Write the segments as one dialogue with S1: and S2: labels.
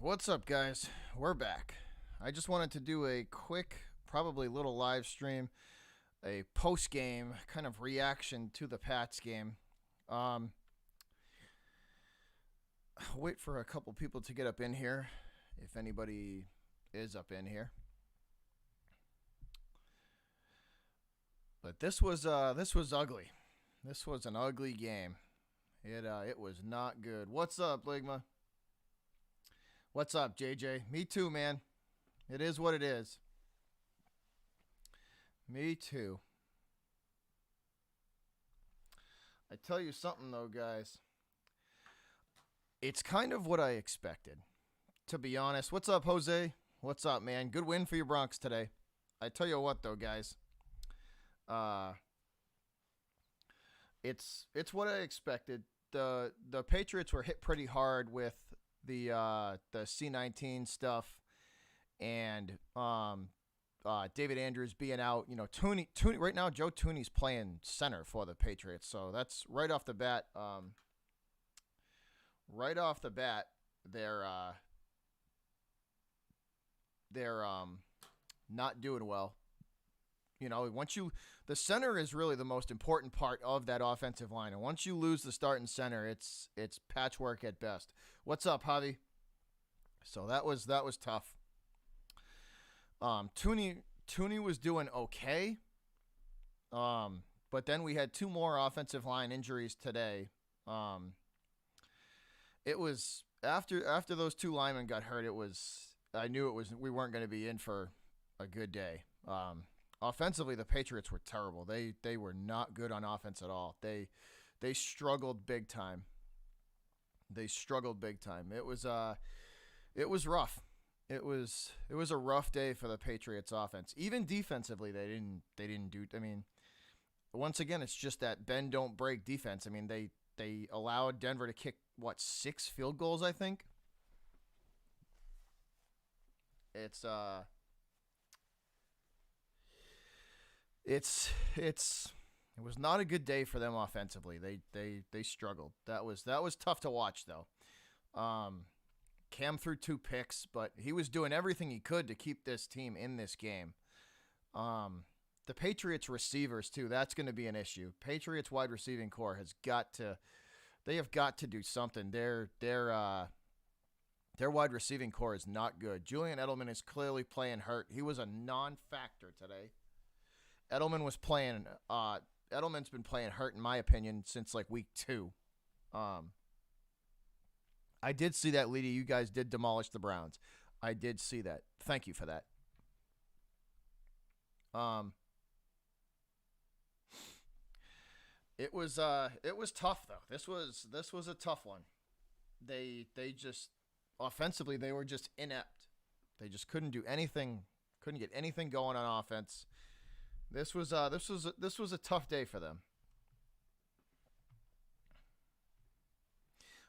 S1: What's up, guys? We're back. I just wanted to do a quick, probably little live stream, a post game kind of reaction to the Pats game. Um, Wait for a couple people to get up in here, if anybody is up in here. But this was ugly. This was an ugly game. It was not good. What's up, Ligma? What's up, JJ? Me too, man. It is what it is. Me too. I tell you something though, guys. It's kind of what I expected, to be honest. What's up, Jose? What's up, man? Good win for your Bronx today. I tell you what though, guys. Uh it's what I expected. The Patriots were hit pretty hard with the C19 stuff and David Andrews being out. You know, Tooney right now. Joe Tooney's playing center for the Patriots, so that's right off the bat. Right off the bat, they're not doing well. You know, the center is really the most important part of that offensive line, and once you lose the starting center, it's patchwork at best. What's up, Javi? So that was tough. Tooney was doing okay. But then we had two more offensive line injuries today. It was after those two linemen got hurt. I knew we weren't going to be in for a good day. Offensively, the Patriots were terrible. They were not good on offense at all. They struggled big time. They struggled big time. It was rough. It was a rough day for the Patriots offense. Even defensively, they didn't do. I mean, once again, it's just that bend don't break defense. I mean, they allowed Denver to kick 6 field goals, I think. It's it was not a good day for them offensively. They struggled. That was tough to watch though. Cam threw 2 picks, but he was doing everything he could to keep this team in this game. The Patriots receivers too. That's going to be an issue. Patriots wide receiving core they have got to do something. Their wide receiving core is not good. Julian Edelman is clearly playing hurt. He was a non-factor today. Edelman's been playing hurt in my opinion since like week 2. I did see that, Leedy. You guys did demolish the Browns. I did see that. Thank you for that. It was tough though. This was a tough one. They just offensively they were just inept. They just couldn't do anything. Couldn't get anything going on offense. This was a tough day for them.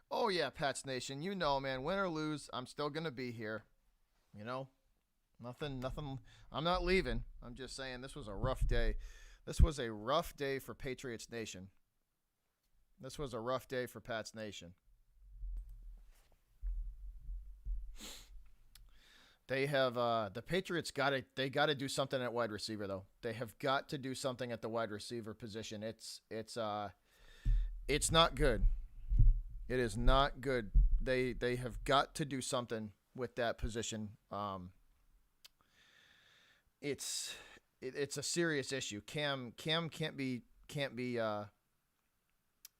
S1: Oh yeah, Pats Nation. You know, man, win or lose, I'm still gonna be here. You know, nothing. I'm not leaving. I'm just saying this was a rough day. This was a rough day for Patriots Nation. This was a rough day for Pats Nation. They have the Patriots got to do something at wide receiver though. They have got to do something at the wide receiver position. It's not good. It is not good. They have got to do something with that position. It's a serious issue. Cam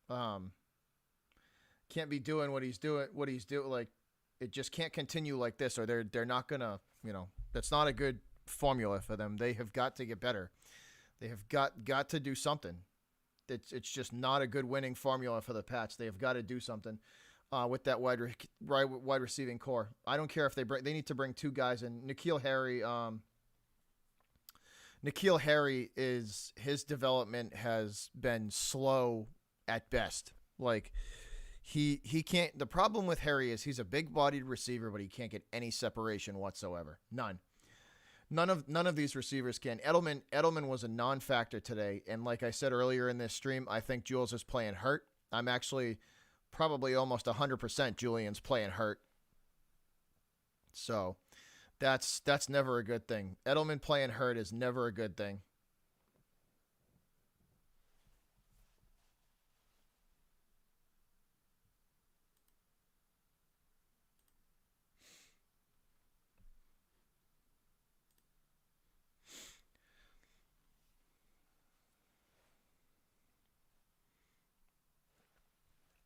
S1: um can't be doing what he's doing. Like, it just can't continue like this, or they're not gonna, that's not a good formula for them. They have got to get better. They have got to do something. It's just not a good winning formula for the Pats. They have got to do something with that wide receiving core. I don't care if they need to bring 2 guys in. N'Keal Harry is his development has been slow at best. Like, he can't. The problem with Harry is he's a big-bodied receiver, but he can't get any separation whatsoever. None. None of these receivers can. Edelman was a non-factor today, and like I said earlier in this stream, I think Jules is playing hurt. I'm actually probably almost 100% Julian's playing hurt. So that's never a good thing. Edelman playing hurt is never a good thing.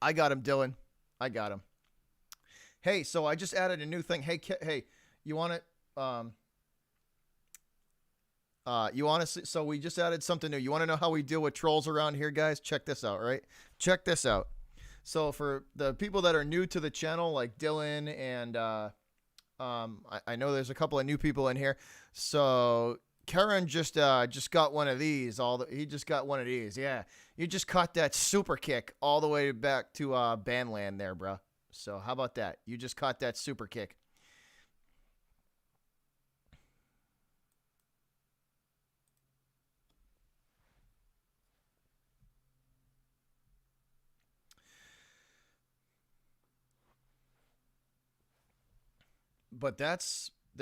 S1: I got him, Dylan. I got him. Hey, so I just added a new thing. Hey, you want it? You want to? So we just added something new. You want to know how we deal with trolls around here, guys? Check this out, right? Check this out. So for the people that are new to the channel, like Dylan and I know there's a couple of new people in here. So Karen just got one of these. He just got one of these. Yeah, you just caught that super kick all the way back to Bandland there, bro. So how about that? You just caught that super kick. But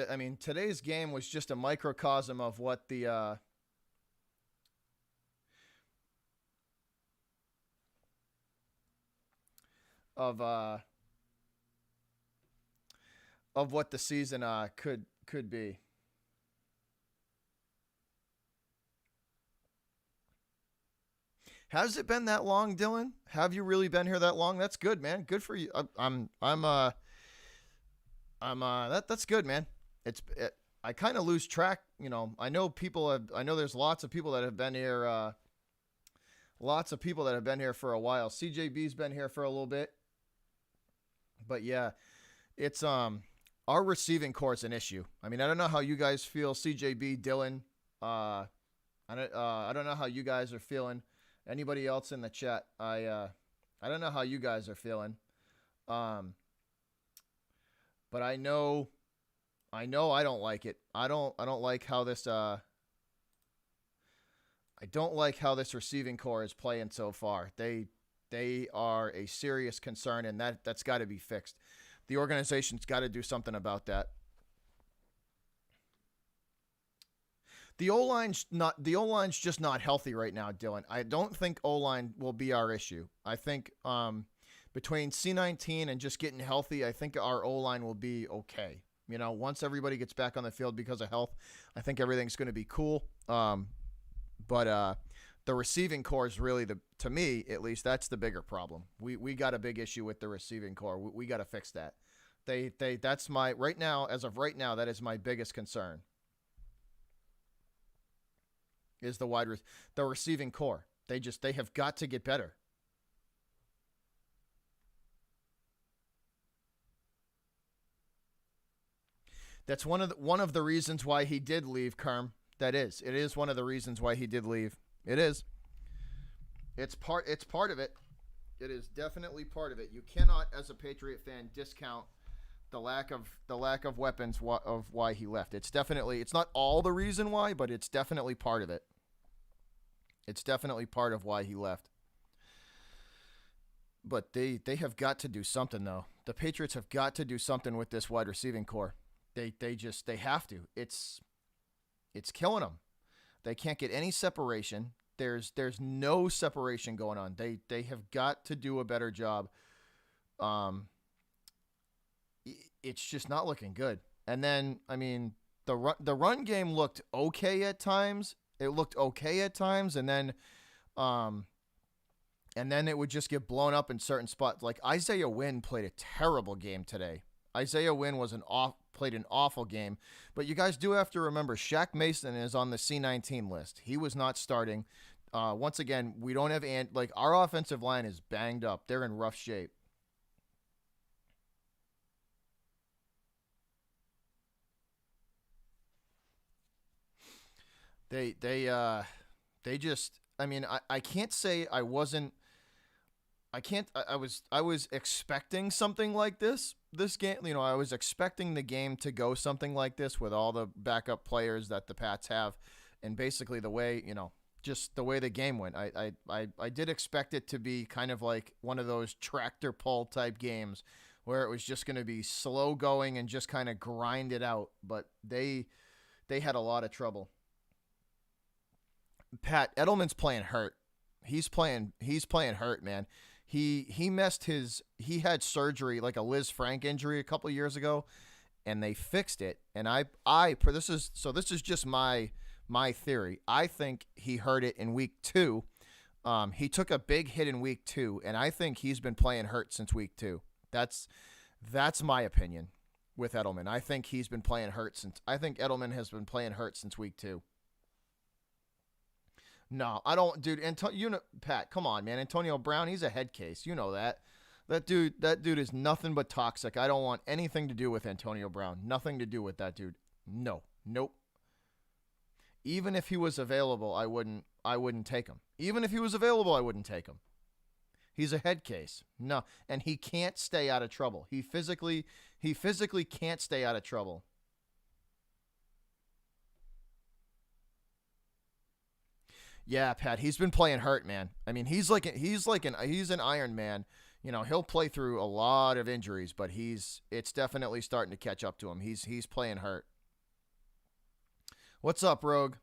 S1: I mean, today's game was just a microcosm of what the of uh of what the season could be. Has it been that long, Dylan? Have you really been here that long? That's good, man. Good for you. That's good, man. I kind of lose track. I know people have. I know there's lots of people that have been here. Lots of people that have been here for a while. CJB's been here for a little bit, but yeah, it's our receiving core is an issue. I mean, I don't know how you guys feel, CJB, Dylan. I don't know how you guys are feeling. Anybody else in the chat? I don't know how you guys are feeling. But I know I don't like it. I don't like how this I don't like how this receiving core is playing so far. They are a serious concern, and that's got to be fixed. The organization's got to do something about that. The O-line's just not healthy right now, Dylan. I don't think O-line will be our issue. I think between C19 and just getting healthy, I think our O-line will be okay. Once everybody gets back on the field because of health, I think everything's going to be cool. But the receiving core is really to me, at least, that's the bigger problem. We got a big issue with the receiving core. We got to fix that. That's my right now, as of right now, that is my biggest concern. Is the receiving core. They have got to get better. That's one of the reasons why he did leave, Kerm. It is one of the reasons why he did leave. It is. It's part of it. It is definitely part of it. You cannot, as a Patriot fan, discount the lack of weapons of why he left. It's not all the reason why, but it's definitely part of it. It's definitely part of why he left. But they have got to do something, though. The Patriots have got to do something with this wide receiving core. They have to. It's killing them. They can't get any separation. There's no separation going on. They have got to do a better job. It's just not looking good. And then, I mean, the run game looked okay at times. It looked okay at times, and then it would just get blown up in certain spots. Like Isaiah Wynn played a terrible game today. Isaiah Wynn played an awful game, but you guys do have to remember Shaq Mason is on the C19 list. He was not starting. Once again, we don't have our offensive line is banged up. They're in rough shape. They just, I mean, I can't say I wasn't. I was expecting something like this game. I was expecting the game to go something like this with all the backup players that the Pats have, and basically the way, just the way the game went. I did expect it to be kind of like one of those tractor pull type games where it was just going to be slow going and just kind of grind it out. But they had a lot of trouble. Pat Edelman's playing hurt. He's playing hurt, man. He had surgery, like a Liz Frank injury a couple years ago, and they fixed it. And this is just my theory. I think he hurt it in week 2. He took a big hit in week 2, and I think he's been playing hurt since week 2. That's my opinion with Edelman. I think Edelman has been playing hurt since week 2. No, I don't, dude. Pat, come on, man. Antonio Brown, he's a head case. You know that. That dude is nothing but toxic. I don't want anything to do with Antonio Brown. Nothing to do with that dude. No, nope. Even if he was available, I wouldn't take him. Even if he was available, I wouldn't take him. He's a head case. No, and he can't stay out of trouble. He physically can't stay out of trouble. Yeah, Pat, he's been playing hurt, man. I mean, he's an Iron Man. You know, he'll play through a lot of injuries, but it's definitely starting to catch up to him. He's playing hurt. What's up, Rogue?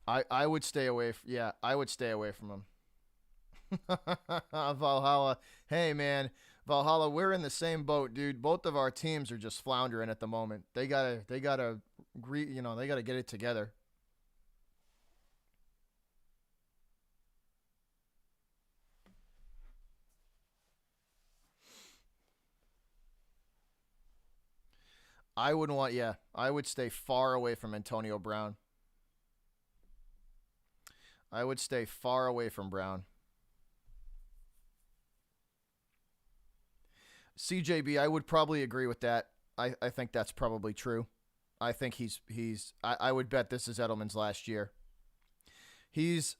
S1: I would stay away. I would stay away from him. Valhalla. Hey, man. Valhalla, we're in the same boat, dude. Both of our teams are just floundering at the moment. They gotta they gotta get it together. I wouldn't want, yeah, I would stay far away from Antonio Brown. I would stay far away from Brown. CJB, I would probably agree with that. I think that's probably true. I think I would bet this is Edelman's last year. He's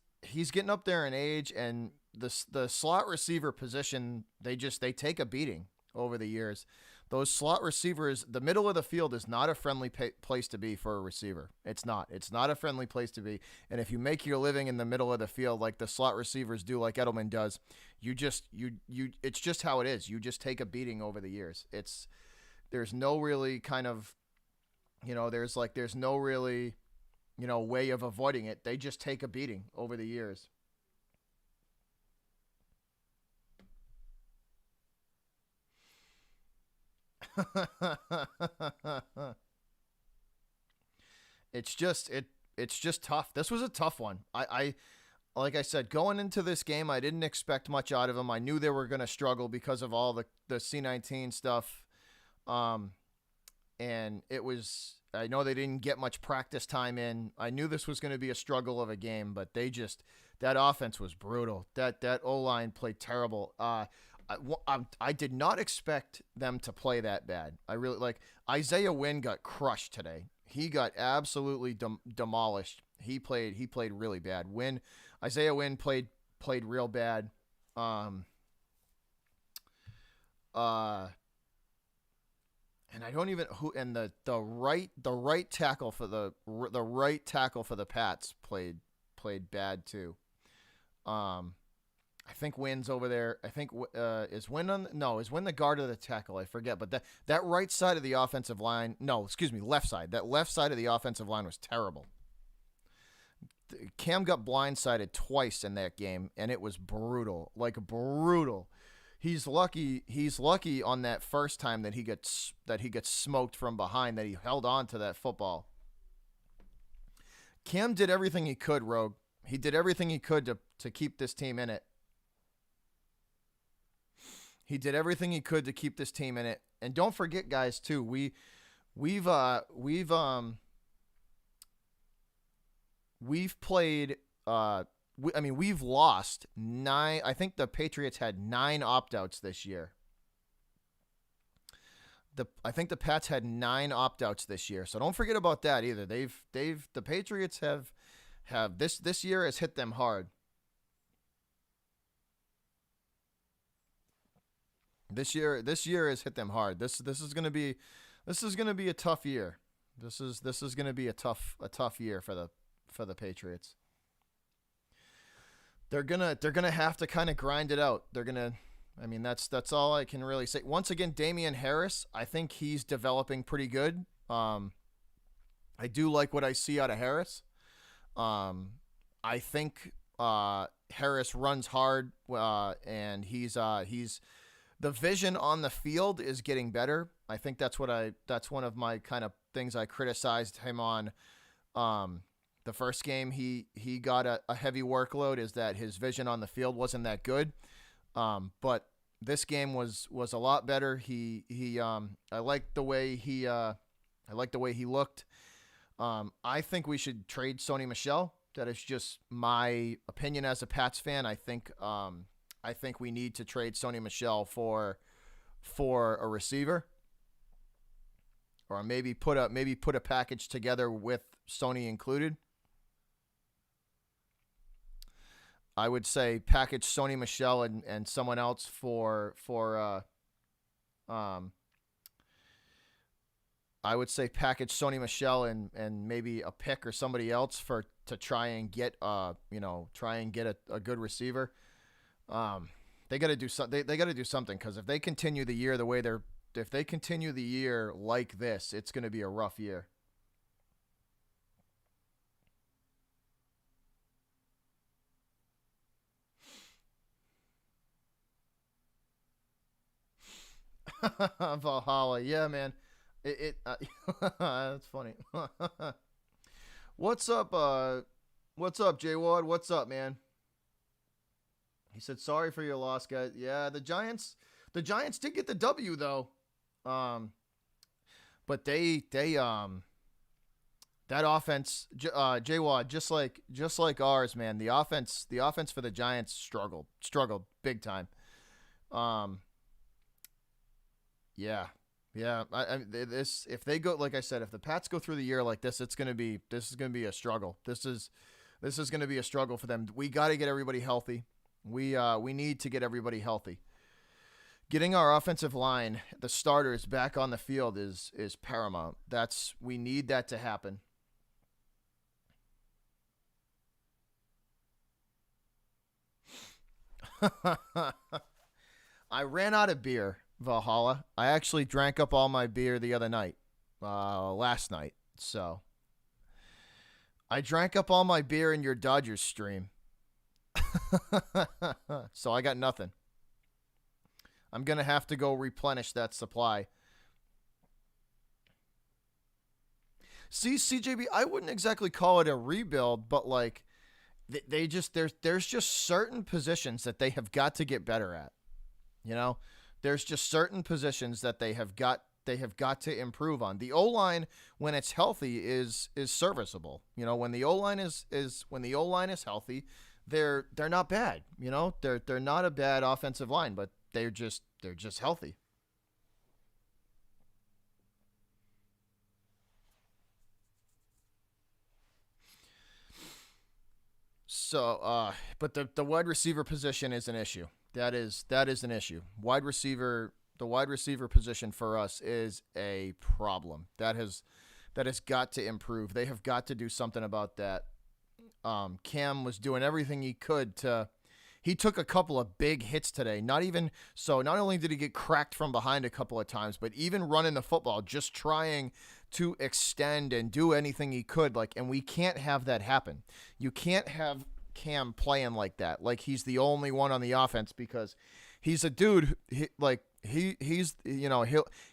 S1: getting up there in age, and the slot receiver position, they take a beating over the years. Those slot receivers, the middle of the field is not a friendly place to be for a receiver. It's not. It's not a friendly place to be. And if you make your living in the middle of the field like the slot receivers do, like Edelman does, it's just how it is. You just take a beating over the years. There's no really kind of, there's no really, way of avoiding it. They just take a beating over the years. It's just tough. This was a tough one. I like I said, going into this game, I didn't expect much out of them. I knew they were going to struggle because of all the C-19 stuff. Um, and I know they didn't get much practice time in. I knew this was going to be a struggle of a game, but that offense was brutal. That O-line played terrible. I did not expect them to play that bad. I really Isaiah Wynn got crushed today. He got absolutely demolished. He played really bad. Isaiah Wynn played real bad. Uh, and I don't even the right tackle for the Pats played bad too. I think Wynn's over there. I think is Wynn is Wynn the guard of the tackle? I forget. But that right side of the offensive line, no, excuse me, left side. That left side of the offensive line was terrible. Cam got blindsided twice in that game, and it was brutal, like brutal. He's lucky on that first time that he gets smoked from behind, that he held on to that football. Cam did everything he could, Rogue. He did everything he could to keep this team in it. He did everything he could to keep this team in it. And don't forget, guys, too, we've played we've lost 9. I think the Patriots had 9 opt-outs this year. I think the Pats had 9 opt-outs this year. So don't forget about that either. The Patriots have this year has hit them hard. This year has hit them hard. This is gonna be a tough year. This is gonna be a tough year for the Patriots. They're gonna have to kind of grind it out. They're gonna. I mean, that's all I can really say. Once again, Damien Harris, I think he's developing pretty good. I do like what I see out of Harris. I think Harris runs hard, and he's the vision on the field is getting better. I think that's one of my kind of things I criticized him on. The first game he got a heavy workload is that his vision on the field wasn't that good. But this game was a lot better. I liked the way he looked. I think we should trade Sony Michel. That is just my opinion as a Pats fan. I think we need to trade Sony Michel for a receiver, or maybe put a package together with Sony included. I would say package Sony Michel and someone else for I would say package Sony Michel and maybe a pick or somebody else to try and get a good receiver. They got to do something. They got to do something, because if they continue the year if they continue the year like this, it's going to be a rough year. Valhalla, yeah, man. That's funny. What's up? What's up, J Wad? What's up, man? He said sorry for your loss, guys. Yeah, the Giants did get the W though. Um, but that offense, J Wad, just like ours, man. The offense for the Giants struggled big time. Um, yeah. Yeah, this if they go, like I said, if the Pats go through the year like this, this is gonna be a struggle. This is gonna be a struggle for them. We got to get everybody healthy. We need to get everybody healthy. Getting our offensive line, the starters, back on the field is paramount. We need that to happen. I ran out of beer, Valhalla. I actually drank up all my beer the other night, last night. So I drank up all my beer in your Dodgers stream. So I got nothing. I'm going to have to go replenish that supply. See, CJB, I wouldn't exactly call it a rebuild, but like there's just certain positions that they have got to get better at. You know, there's just certain positions that they have got to improve on. The O-line, when it's healthy, is serviceable. You know, when the O-line is healthy, they're not bad. You know, they're not a bad offensive line, but they're just healthy. So, but the wide receiver position is an issue. That is an issue. The wide receiver position for us is a problem. That has got to improve. They have got to do something about that. Cam was doing everything he could to. He took a couple of big hits today. Not only did he get cracked from behind a couple of times, but even running the football, just trying to extend and do anything he could. And we can't have that happen. You can't have Cam playing like that. Like he's the only one on the offense, because he's a dude. He's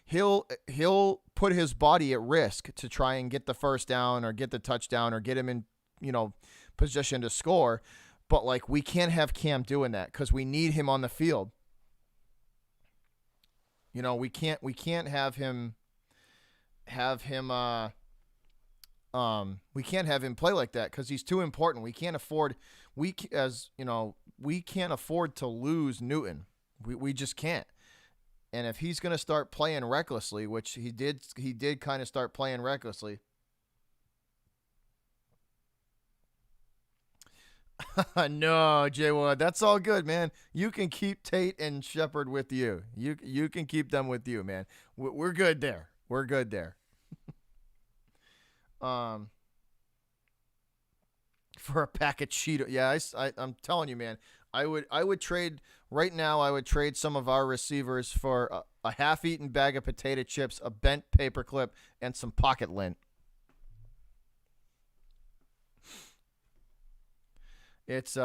S1: he'll put his body at risk to try and get the first down or get the touchdown or get him in position to score. But we can't have Cam doing that, because we need him on the field. We can't have him we can't have him play like that, because he's too important. We can't afford to lose Newton. We just can't. And if he's going to start playing recklessly, which he did kind of start playing recklessly. No, Jay Wood, that's all good, man. You can keep Tate and Shepard with you. You can keep them with you, man. We're good there. We're good there. for a pack of Cheetos. Yeah, I'm telling you, man. I would trade right now. I would trade some of our receivers for a half-eaten bag of potato chips, a bent paperclip, and some pocket lint. It's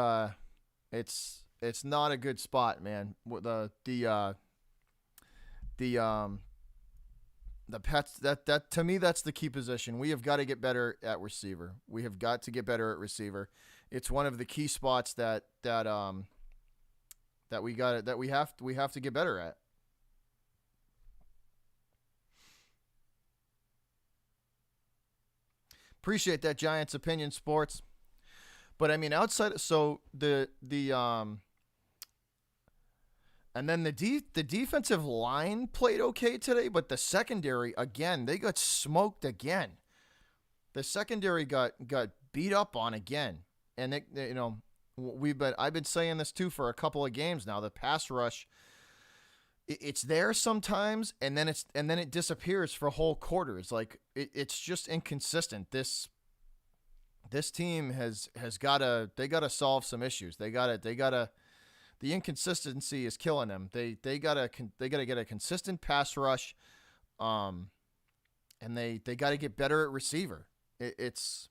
S1: it's not a good spot, man. The the pets that to me that's the key position. We have got to get better at receiver. We have got to get better at receiver. It's one of the key spots that we have to get better at. Appreciate that, Giants opinion sports. But I mean, outside, so the and then the defensive line played okay today, but the secondary again, they got smoked again. The secondary got beat up on again, and I've been saying this too for a couple of games now. The pass rush, it's there sometimes, and then it disappears for whole quarters. Like it's just inconsistent. This team has gotta solve some issues. They gotta the inconsistency is killing them. They gotta get a consistent pass rush, and they gotta get better at receiver. It's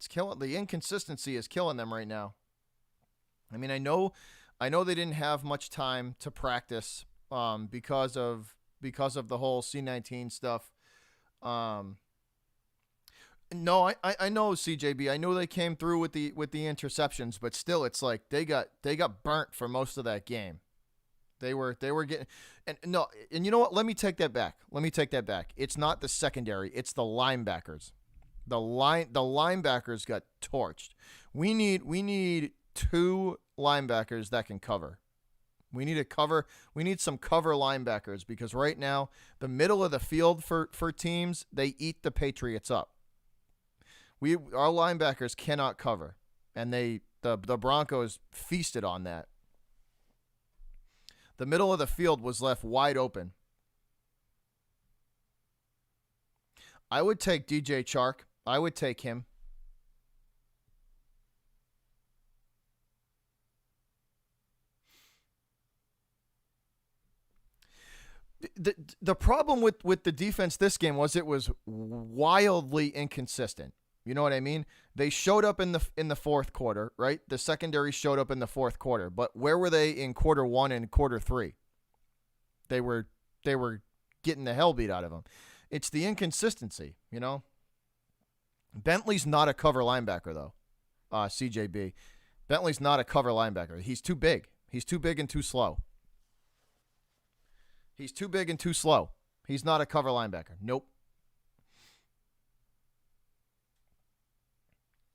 S1: killing, the inconsistency is killing them right now. I mean, I know they didn't have much time to practice because of the whole C-19 stuff. No, I know, CJB. I know they came through with the interceptions, but still, it's like they got burnt for most of that game. They were getting, and no, and you know what? Let me take that back. It's not the secondary. It's the linebackers. The linebackers got torched. We need two linebackers that can cover. We need some cover linebackers, because right now the middle of the field for teams, they eat the Patriots up. Our linebackers cannot cover, and the Broncos feasted on that. The middle of the field was left wide open. I would take DJ Chark. I would take him. The problem with the defense this game was it was wildly inconsistent. You know what I mean? They showed up in the fourth quarter, right? The secondary showed up in the fourth quarter, but where were they in quarter one and quarter three? They were getting the hell beat out of them. It's the inconsistency, you know. Bentley's not a cover linebacker though. CJB, Bentley's not a cover linebacker. He's too big. He's too big and too slow. He's not a cover linebacker. Nope.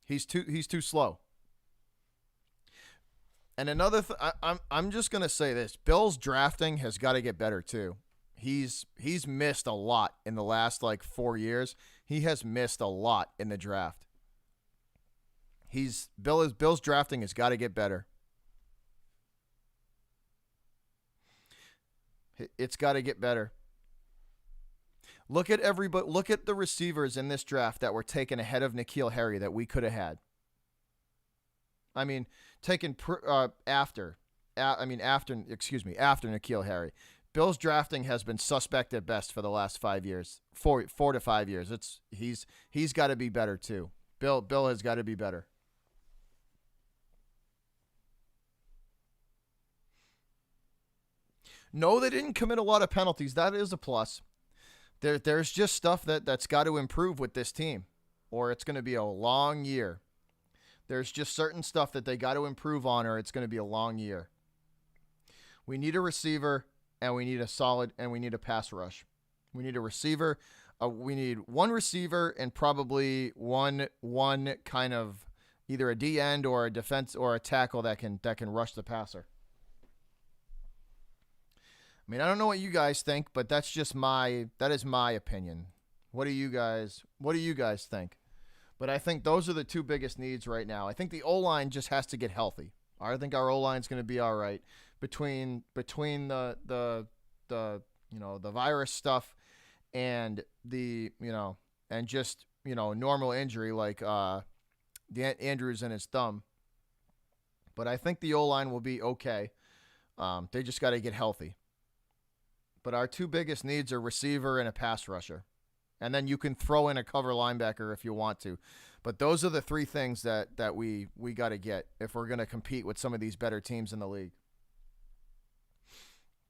S1: He's too slow. And another I'm just going to say this. Bill's drafting has got to get better too. He's missed a lot in the last 4 years. He has missed a lot in the draft. Bill's drafting has got to get better. It's got to get better. Look at the receivers in this draft that were taken ahead of N'Keal Harry that we could have had. I mean, taken after N'Keal Harry. Bill's drafting has been suspect at best for the last 5 years, 4 to 5 years. He's got to be better too. Bill has got to be better. No, they didn't commit a lot of penalties. That is a plus. There's just stuff that's got to improve with this team, or it's going to be a long year. There's just certain stuff that they got to improve on, or it's going to be a long year. We need a receiver, and we need a pass rush. We need a receiver. We need one receiver and probably one kind of either a D end or a defense or a tackle that can rush the passer. I mean, I don't know what you guys think, but that is my opinion. What do you guys think? But I think those are the two biggest needs right now. I think the O-line just has to get healthy. I think our O-line is going to be all right between the virus stuff and the normal injury like Andrews and his thumb. But I think the O-line will be okay. They just got to get healthy. But our two biggest needs are receiver and a pass rusher. And then you can throw in a cover linebacker if you want to. But those are the three things that we got to get if we're going to compete with some of these better teams in the league.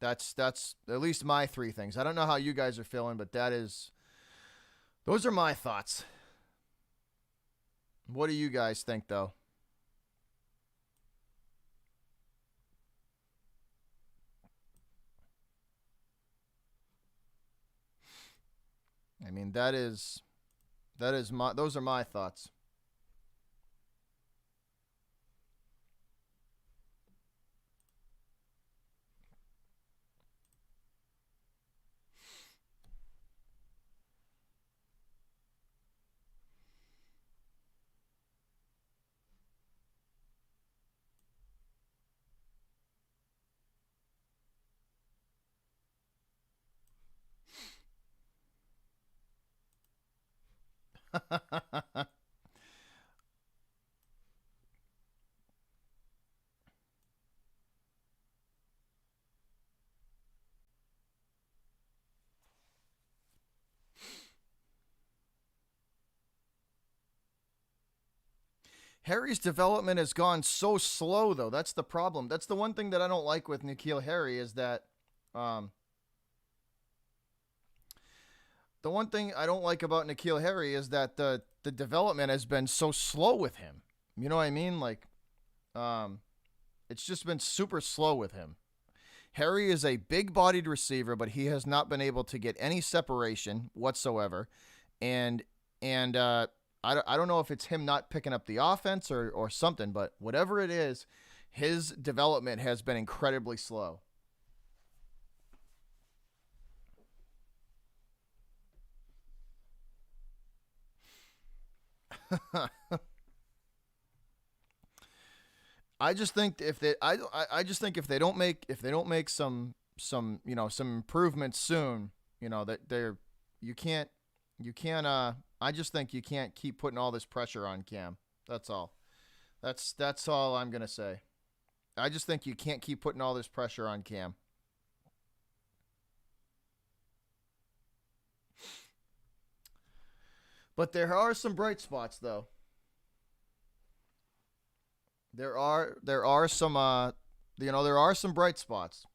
S1: That's at least my three things. I don't know how you guys are feeling, but those are my thoughts. What do you guys think, though? I mean, those are my thoughts. Harry's development has gone so slow, though. That's the problem. That's the one thing that I don't like with N'Keal Harry is that the one thing I don't like about N'Keal Harry is that the development has been so slow with him. You know what I mean? Like, it's just been super slow with him. Harry is a big-bodied receiver, but he has not been able to get any separation whatsoever. And I don't know if it's him not picking up the offense or something, but whatever it is, his development has been incredibly slow. I just think I just think if they don't make some some improvements soon, that I just think you can't keep putting all this pressure on Cam. That's all. That's all I'm gonna say. I just think you can't keep putting all this pressure on Cam. But there are some bright spots, though. There are some there are some bright spots.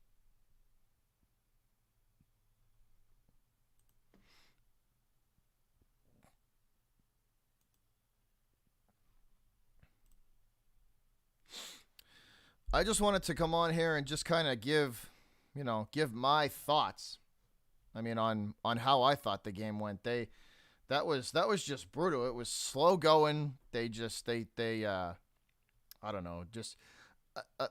S1: I just wanted to come on here and just kind of give my thoughts. I mean, on how I thought the game went. That was just brutal. It was slow going. They I don't know. Just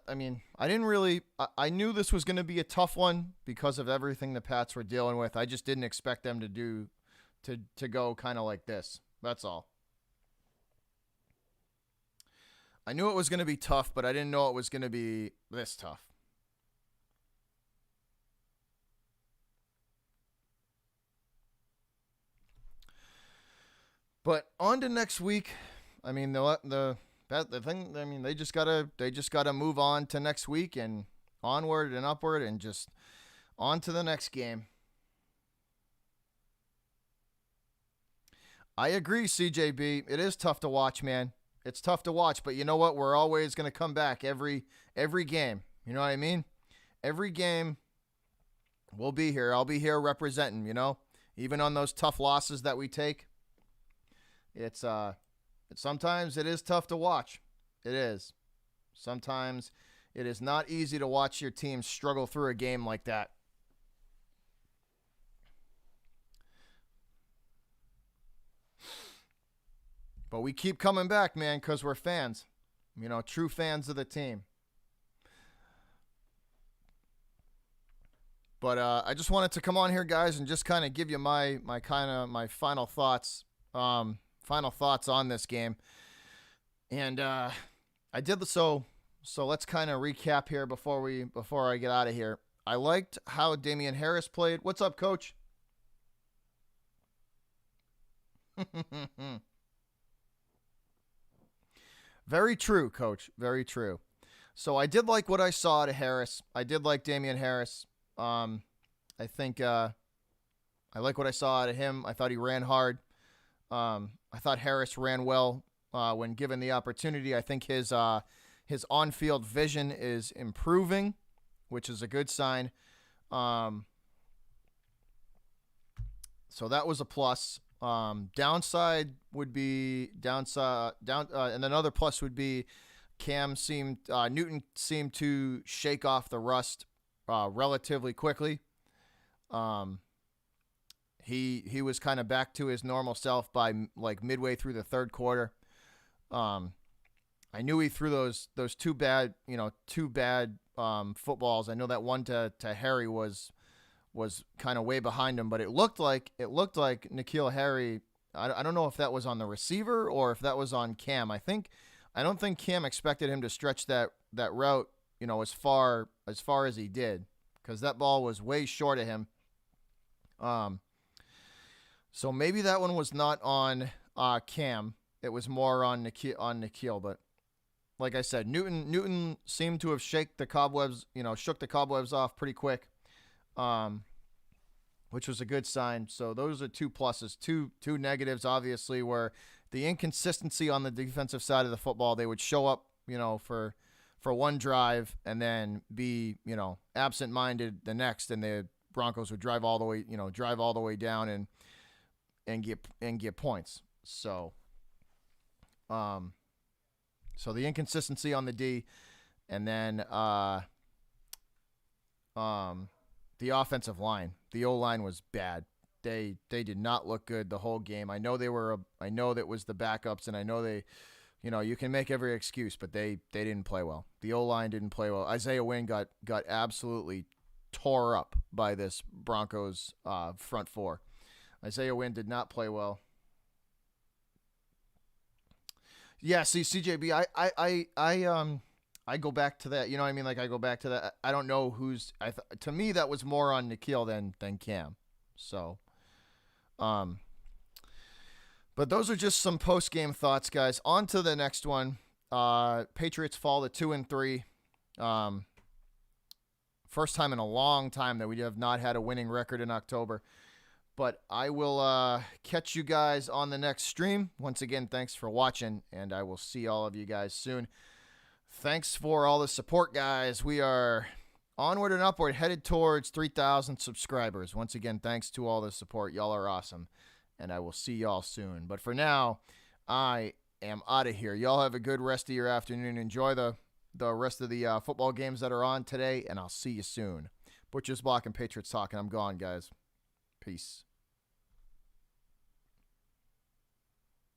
S1: I mean, I didn't really. I knew this was going to be a tough one because of everything the Pats were dealing with. I just didn't expect them to go kind of like this. That's all. I knew it was going to be tough, but I didn't know it was going to be this tough. But on to next week. I mean, the thing. I mean, they just gotta move on to next week and onward and upward and just on to the next game. I agree, CJB. It is tough to watch, man. It's tough to watch, but you know what? We're always gonna come back every game. You know what I mean? Every game, we'll be here. I'll be here representing. Even on those tough losses that we take. Sometimes it is tough to watch. It is. Sometimes it is not easy to watch your team struggle through a game like that. But we keep coming back, man, because we're fans. True fans of the team. But I just wanted to come on here, guys, and just kind of give you my final thoughts. Final thoughts on this game. And I did so let's kind of recap here before I get out of here. I liked how Damien Harris played. What's up, coach? Very true, Coach. Very true. So I did like what I saw to Harris. I did like Damien Harris. I think I like what I saw out of him. I thought he ran hard. I thought Harris ran well when given the opportunity. I think his on-field vision is improving, which is a good sign. So that was a plus. Downside would be and another plus would be Newton seemed to shake off the rust relatively quickly. He was kind of back to his normal self by like midway through the third quarter. I knew he threw those two bad footballs. I know that one to Harry was kind of way behind him, but it looked like N'Keal Harry. I don't know if that was on the receiver or if that was on Cam. I don't think Cam expected him to stretch that route, as far as he did, because that ball was way short of him. So maybe that one was not on Cam. It was more on N'Keal. But like I said, Newton seemed to have shook the cobwebs off pretty quick, which was a good sign. So those are two pluses. Two negatives, obviously, were the inconsistency on the defensive side of the football. They would show up, for one drive and then be, absent-minded the next, and the Broncos would drive all the way down and get points. So the inconsistency on the D, and then the offensive line, the O-line was bad. They did not look good the whole game. I know that was the backups, and I know they, you can make every excuse, but they didn't play well. The O-line didn't play well. Isaiah Wynn got absolutely tore up by this Broncos front four. Isaiah Wynn did not play well. Yeah, see, CJB, I go back to that. You know what I mean? Like, I go back to that. I don't know who's. To me, that was more on N'Keal than Cam. So, but those are just some post-game thoughts, guys. On to the next one. Patriots fall to 2-3. First time in a long time that we have not had a winning record in October. But I will catch you guys on the next stream. Once again, thanks for watching, and I will see all of you guys soon. Thanks for all the support, guys. We are onward and upward, headed towards 3,000 subscribers. Once again, thanks to all the support. Y'all are awesome, and I will see y'all soon. But for now, I am out of here. Y'all have a good rest of your afternoon. Enjoy the rest of the football games that are on today, and I'll see you soon. Butcher's Block and Patriots Talk, and I'm gone, guys. Peace.